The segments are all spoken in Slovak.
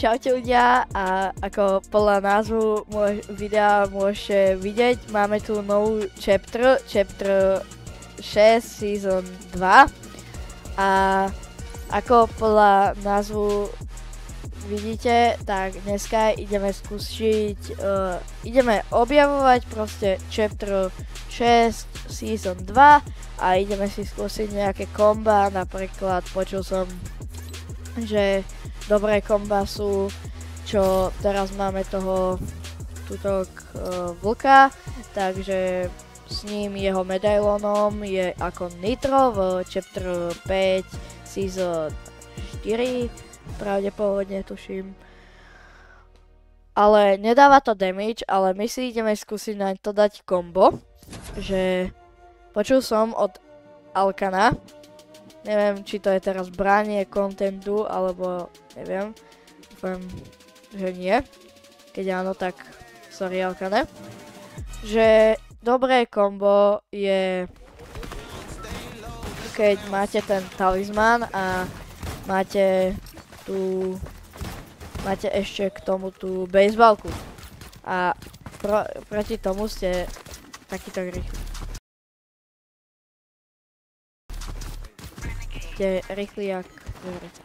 Čaute ľudia, a ako podľa názvu videa môžete vidieť, máme tu novú chapter 6 season 2 a ako podľa názvu vidíte, tak dneska ideme skúsiť, ideme objavovať proste chapter 6 season 2 a ideme si skúsiť nejaké komba, napríklad počul som, že dobré komba sú, čo teraz máme túto vlka, takže s ním jeho medailónom je ako Nitro v chapter 5 season 4, pravdepodobne tuším. Ale nedáva to damage, ale my si ideme skúsiť na to dať kombo, že počul som od Alkana, neviem, či to je teraz branie kontentu, alebo neviem. Dúfam, že nie. Keď áno, tak sorry, Alkane. Že dobré kombo je, keď máte ten talizman a máte ešte k tomu tú bejsbalku. A proti tomu ste takýto rýchli. Ste rýchli jak zvieraťa.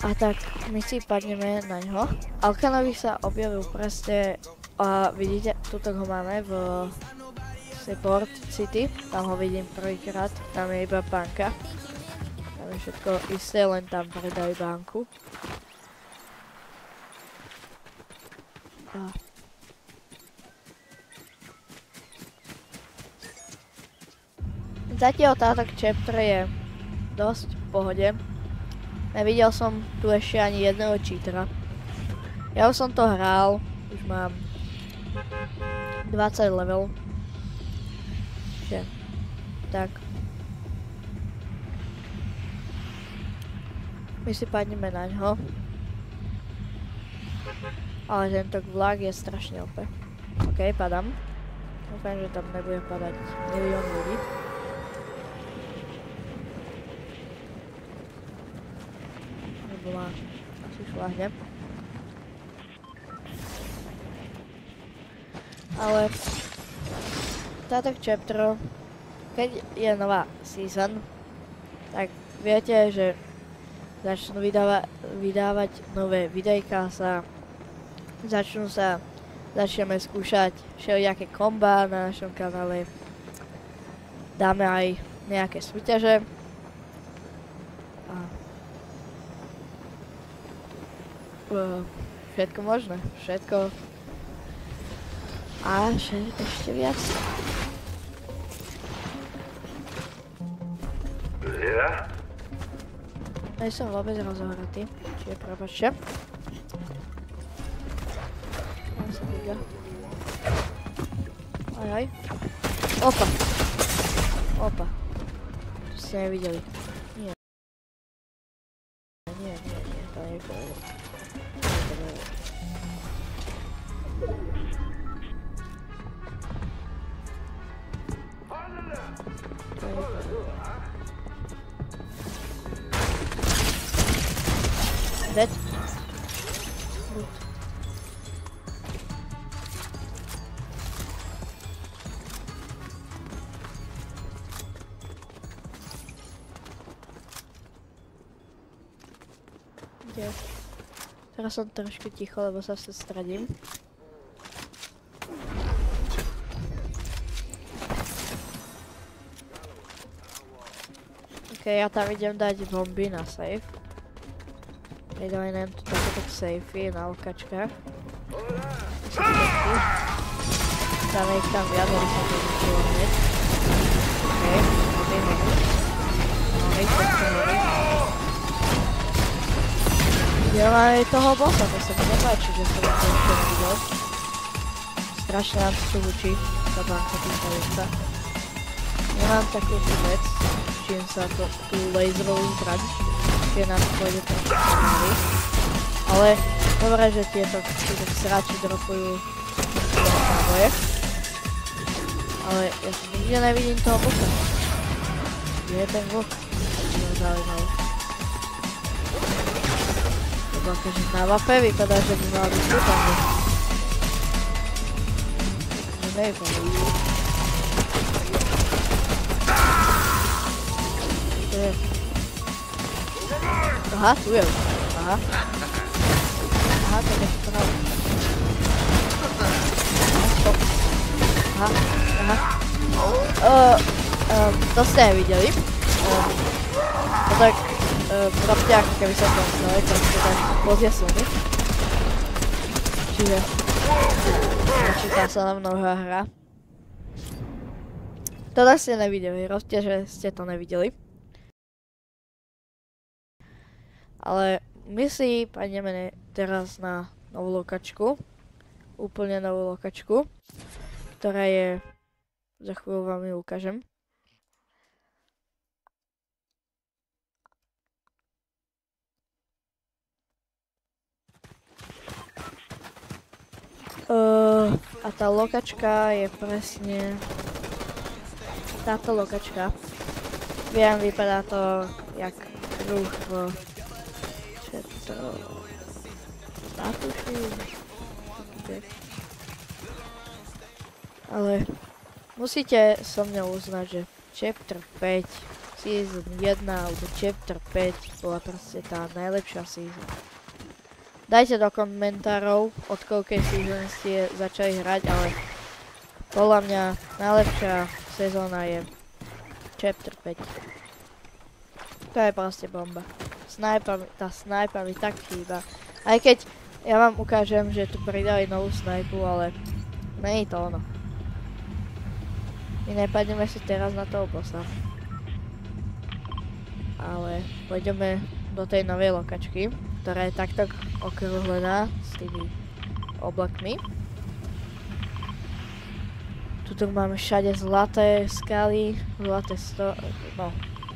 A tak my si padneme na ňo. Alkanovi sa objavil presne a vidíte, tuto ho máme v Support City. Tam ho vidím prvýkrát, tam je iba banka. Tam je všetko isté, len tam predajú banku. Zatiaľ táto chapter je dosť v pohode. Nevidel som tu ešte ani jedného cheatera. Ja už som to hral, už mám 20 level. Tak. My si padneme na ňo. Ale tento vlak je strašne OP. OK, padám. Dúfam, že tam nebude padať milión ľudí. Bola asi šláhne. Ale táto chapter, keď je nová season, tak viete, že začnú vydávať nové videjká, začneme skúšať všelijaké komba na našom kanále. Dáme aj nejaké súťaže. Všetko možné, všetko a ešte viac. Nie som vôbec rozohratý, čiže prepáčte. Tam sa díga. Ajaj. Opa. To ste nevideli. Nie, to nie je povedal. Dead. Good. Teraz som trošku ticho, lebo sa stradím. Ok, ja tam idem dať bomby na safe. Dávaj nám tu tak safey na okačkách. Dáme ich tam viac, aby sa to zničilo hneď. Ok, máme ich takto hore. Kde máme toho bossa, to sa mi nepáči, že som to ešte nevidel. strašne nám to hučí, tá banka týkajúca. Nemám takú tú vec, čím sa tú laserovú zbraň, keď nám pôjde tam pomaly. Ale dobré, že tieto sráči dropujú náboje. Ale ja si nikde nevidím toho boka. Kde je ten bok? To je zaujímavé. Lebo akože na mape vypadá, že by mal byť tu tam. Že nevypadá. To je. Aha, tu je. Aha. Aha, to je spravo. Aha, aha. To ste nevideli. No tak robte ako keby som to znali, proste tak pozjaslný. Čiže počíta sa na mnohá hra. Toto ste nevideli, robte, že ste to nevideli. Ale my si pôjdeme teraz na novú lokačku. Úplne novú lokačku, ktorá je, za chvíľu vám ju ukážem. A tá lokačka je presne táto lokačka. Viem, vypadá to jak kruh v ale musíte so mnou uznať, že Chapter 5, Season 1 alebo Chapter 5 bola proste tá najlepšia season. Dajte do komentárov, od koľkej season ste začali hrať, ale podľa mňa najlepšia sezóna je Chapter 5. To je proste bomba. Tá snajpa mi tak chýba. Aj keď ja vám ukážem, že tu pridali novú snajpu, ale nie je to ono. My nepadneme si teraz na toho bossa. Ale pôjdeme do tej novej lokačky, ktorá je takto okrúhlená s tými oblakmi. Tuto máme všade zlaté skaly,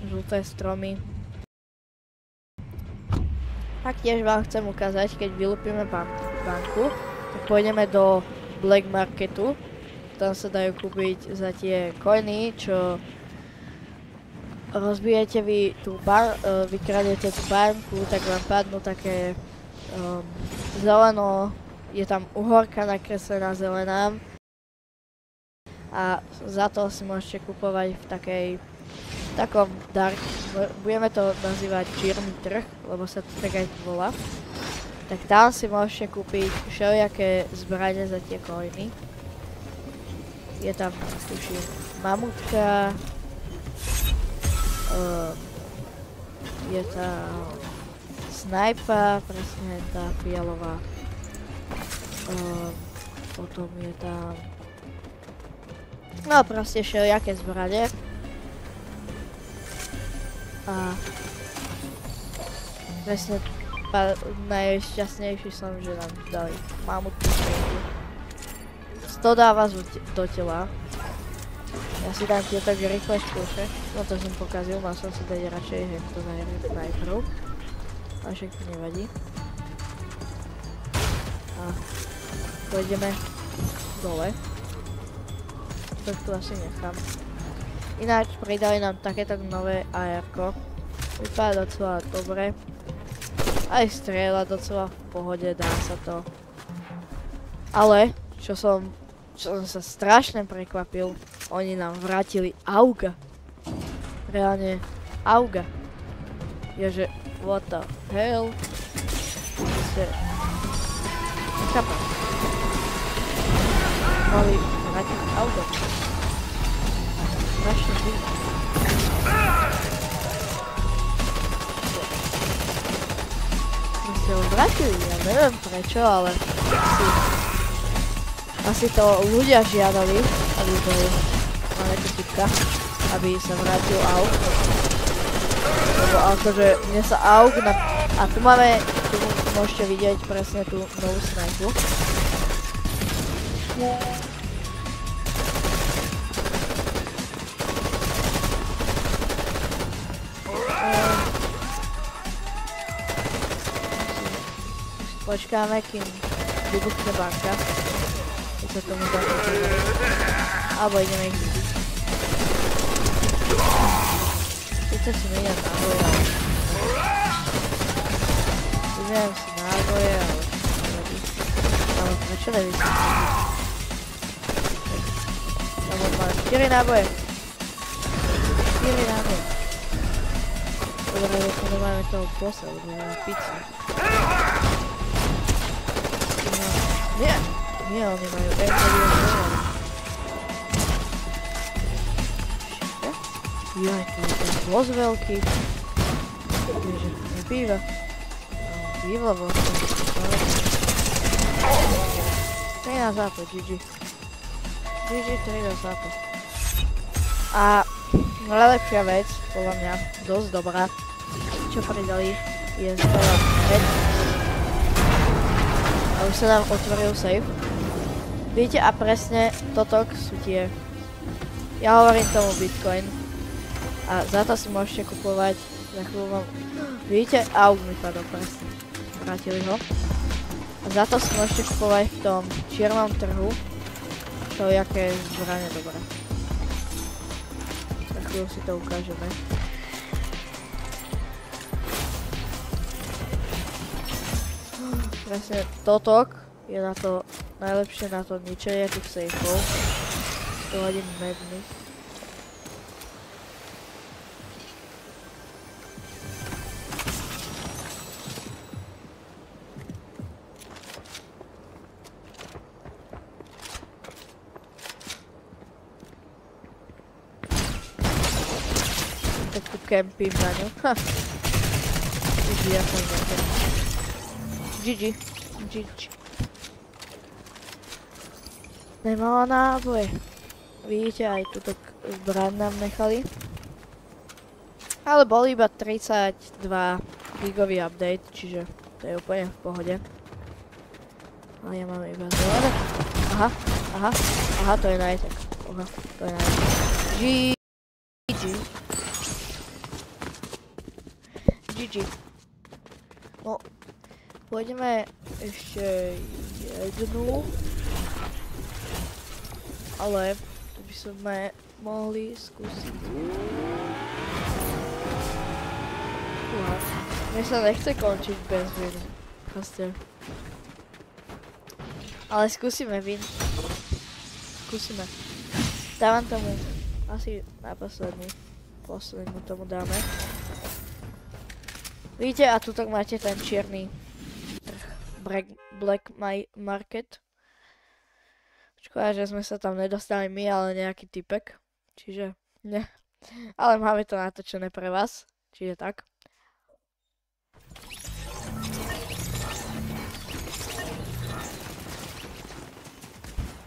žlté stromy. Taktiež vám chcem ukázať, keď vylúpime banku, tak pôjdeme do Black Marketu. Tam sa dajú kúpiť za tie coiny, čo rozbijete vy tú vykradete tú banku, tak vám padnú také zeleno, je tam uhorka nakreslená zelená a za to si môžete kupovať v takom dark, budeme to nazývať čierny trh, lebo sa to tak aj volá. Tak tam si môžete kúpiť všelijaké zbrane za tie coiny. Je tam, tuším, mamutka, je tam snajpa, presne tá fialová, potom je tam, no proste všelijaké zbrane. A presne najšťastnejší som, že nám dali mamutku. To dáva do tela. Ja si dám tieto rýchle škúše. No to som pokazil, mal som si dať radšej hento najprv. A však to nevadí. A pôjdeme dole. To tu asi nechám. Ináč pridali nám takéto nové AR-ko. Vypadá docela dobre. Aj strieľa docela v pohode, dá sa to. Ale, čo som sa strašne prekvapil, oni nám vrátili AUGa. Reálne AUGa. Ježe, what the hell? Nechápam. Mali vrátiť AUGa. Strašne zlý. Proste ho vrátili, ja neviem prečo, ale asi to ľudia žiadali, aby bol máme tu typka, aby sa vrátil AUG. Lebo akože mne sa AUG a tu máme, tu môžete vidieť presne tú novú snajpu. Počkáme, kým vybuchne banka. Keď sa tomu zapotíme. Alebo ideme ich vybiť. Sice si miniam náboje, ale... Vymiam si náboje, ale... Ale prečo nevidím? Tam mám 4 náboje. 4 náboje. Dobre, že tu nemáme toho bossa, lebo nemáme pizzu. Nie, nie, oni majú M-1. Jaj, to je ten boss veľký. Takže nepíva. Píva vlastne. 3 na západ, GG. GG, 3 na západ. A najlepšia vec, podľa mňa, dosť dobrá, čo pridali, je zbavať red. A už sa nám otvoril safe. Vidíte, a presne toto sú tie... Ja hovorím tomu Bitcoin. A za to si môžete kupovať, za chvíľu vám... Vidíte, aug mi padol presne. Vrátili ho. A za to si môžete kupovať v tom čiernom trhu všelijaké zbrane dobré. Za chvíľu si to ukážeme. Presne totok je na to najlepšie na to ničenie tých sejfov. 100 hodín medných. Tak tu kempím na ňu. GG, ja som nekempím. GG. GG. Nemala náboje. Vidíte, aj túto zbraň nám nechali. Ale bol iba 32 gigový update, čiže to je úplne v pohode. Ale ja mám iba zelené. Aha, to je najtek. Aha, to je najtek. GG. No, pôjdeme ešte jednu. Ale to by sme mohli skúsiť. Mne sa nechce končiť bez viny. Proste. Ale skúsime win. Skúsime. Dávam tomu asi na poslednú tomu dáme. Vidíte, a tuto máte ten čierny trh. Black Market. Škoda, že sme sa tam nedostali my, ale nejaký typek. Čiže, ne. Ale máme to natočené pre vás. Čiže tak.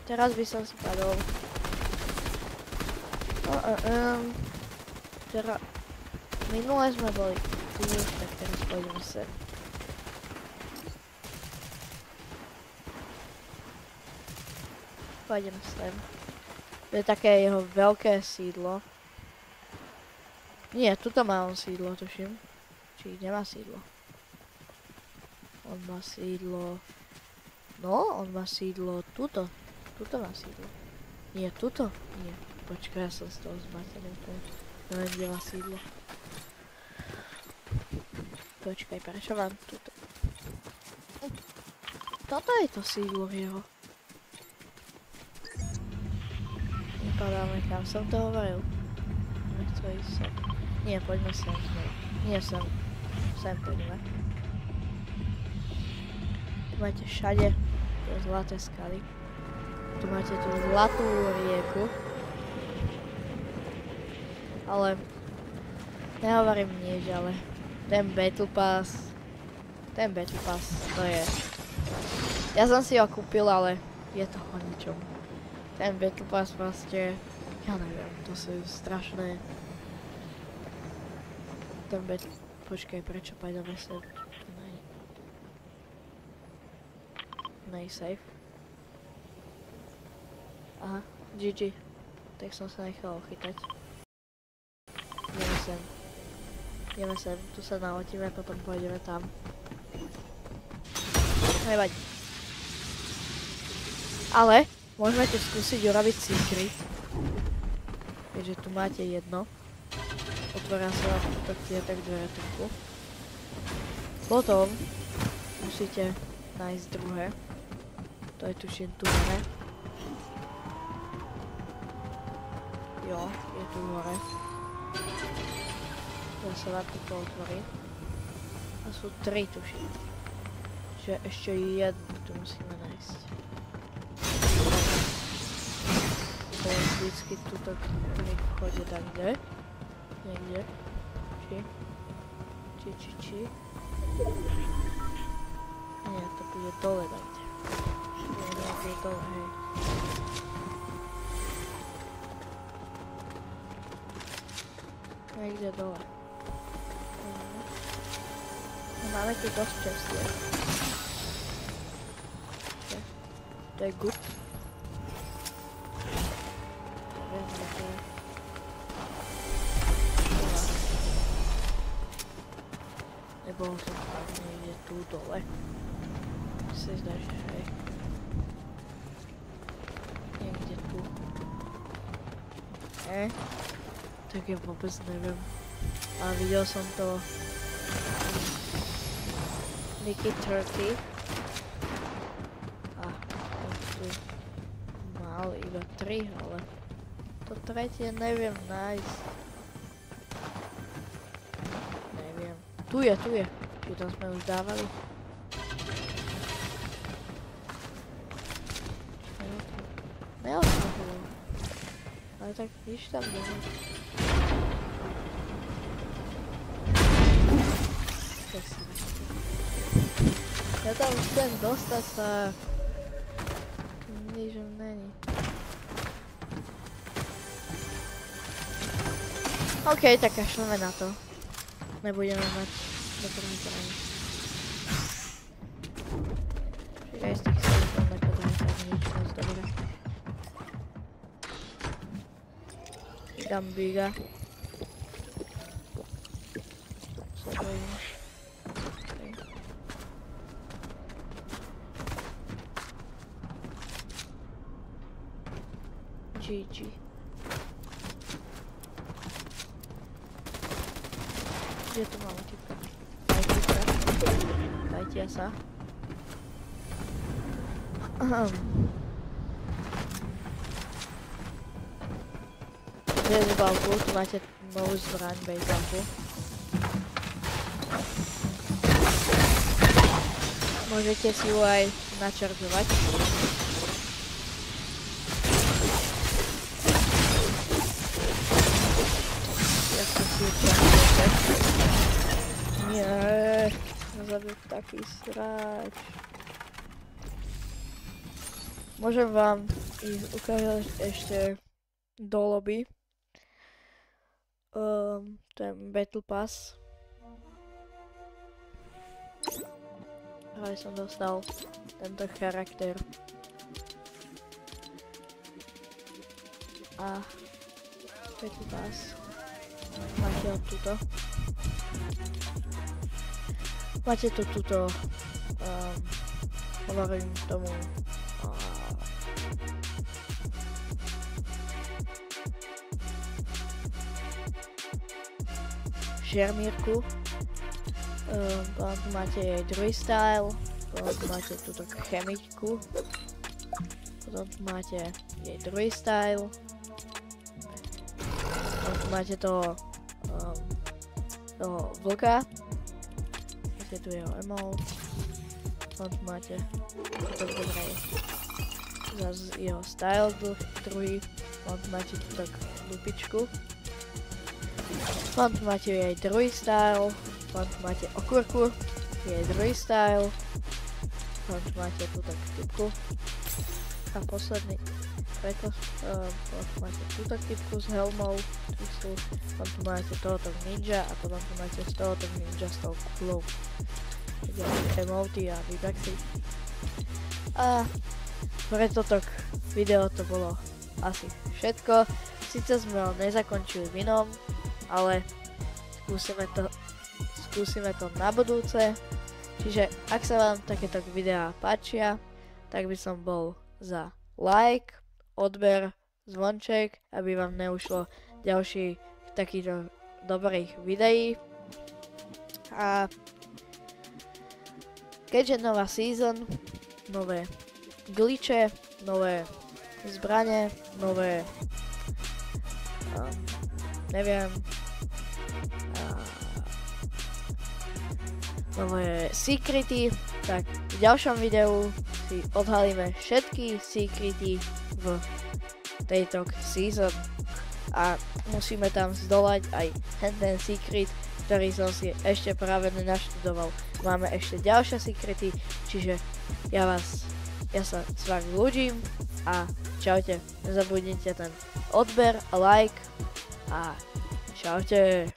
Teraz by som si padol. Minule sme boli tu, tak teraz pôjdeme sem. Pôjdem sem. To je také jeho veľké sídlo. Nie, tuto má on sídlo, tuším. Či nemá sídlo. On má sídlo... No, on má sídlo tuto. Tuto má sídlo. Nie, tuto? Nie. Počkaj, ja som z toho zmatený. Neviem, kde má sídlo. Počkaj, prečo mám tuto? Toto je to sídlo jeho. Nepadáme, kam som to hovoril. Nechcem ísť sem. Nie, poďme sem. Nie sem. Sem poďme. Tu máte všade zlaté skaly. Tu máte tú zlatú rieku. Ale nehovorím nič, ale ten Battle Pass, to je... Ja som si ho kúpil, ale je to o ničom. Ten Battle Pass proste, ja neviem, to sú strašné. Ten Battle... Počkaj, prečo pôjdeme sem? Nej safe. Aha, GG. Tak som sa nechal ochytať. Ideme sem, tu sa naletíme, potom pôjdeme tam. Nevadí. Ale môžeme tu skúsiť urobiť secret. Keďže tu máte jedno. Otvára sa vám tak dvere trochu. Potom musíte nájsť druhé. To je tuším tu hore. Jo, je tu hore. To sa vám tu otvorí. A sú 3 tuším. Čiže ešte jednu tu musíme nájsť. To je vždycky tuto pri vchode tak kde. Niekde. Či. Nie, to bude dole dať. Niekde dole, hej. Niekde dole. Máme tu dosť čerstvie. To je good. Nebol som tam niekde tu dole. Si zdá, že hej. Niekde tu. Tak ja vôbec neviem. A videl som to Nicky Turkey. A on tu mal iba 3, ale to tretie neviem nájsť. Neviem. Tu je. Či tam sme už dávali. Neotvoril. Ale tak nič tam nie je. Ja tam chcem dostať sa. Nič není. OK, tak kašleme na to. Nebudeme mať dobré zbraně. Aj z tých silov nepodajú tak nič moc dobré. Dám biga. Co bojím. GG. Kde tu máme typka? Dajte sa. Bejzbalku, tu máte novú zbraň bejzbalku. Môžete si ju aj načaržovať. Jak to si ju čaržujete? Nie, zabil taký sráč. Môžem vám ich ukázať ešte do lobby. Ten Battle Pass. Ale som dostal tento charakter. A Battle Pass. Máte ho tuto. Máte to tuto. Hovorím tomu. Žermírku. Potom tu máte jej druhý style. Potom tu máte túto chemičku. Potom tu máte jej druhý style. Potom tu máte toho vlka. Máte tu jeho emote. Potom tu máte túto dobrej zase jeho style druhý. Potom tu máte túto lupičku. Potom tu máte jej druhý style, potom tu máte okurku, jej druhý style, potom tu máte túto typku a posledný, potom tu máte túto typku s helmou, potom tu máte tohoto ninja a potom tu máte z tohoto ninja s tou kulou. Takže emoty a výbaxy. A pre toto video to bolo asi všetko. Sice sme ho nezakončili v inom, ale skúsime to na budúce. Čiže ak sa vám takéto videá páčia, tak by som bol za like, odber, zvonček, aby vám neušlo ďalší takýchto dobrých videí. A keďže nová season, nové glitche, nové zbrane, nové nové secrety, tak v ďalšom videu si odhalíme všetky secrety v tejto season a musíme tam zdolať aj ten secret, ktorý som si ešte práve nenaštudoval. Máme ešte ďalšie secrety, čiže ja sa s vami ľúčim a čaute. Nezabudnite ten odber a like a čaute.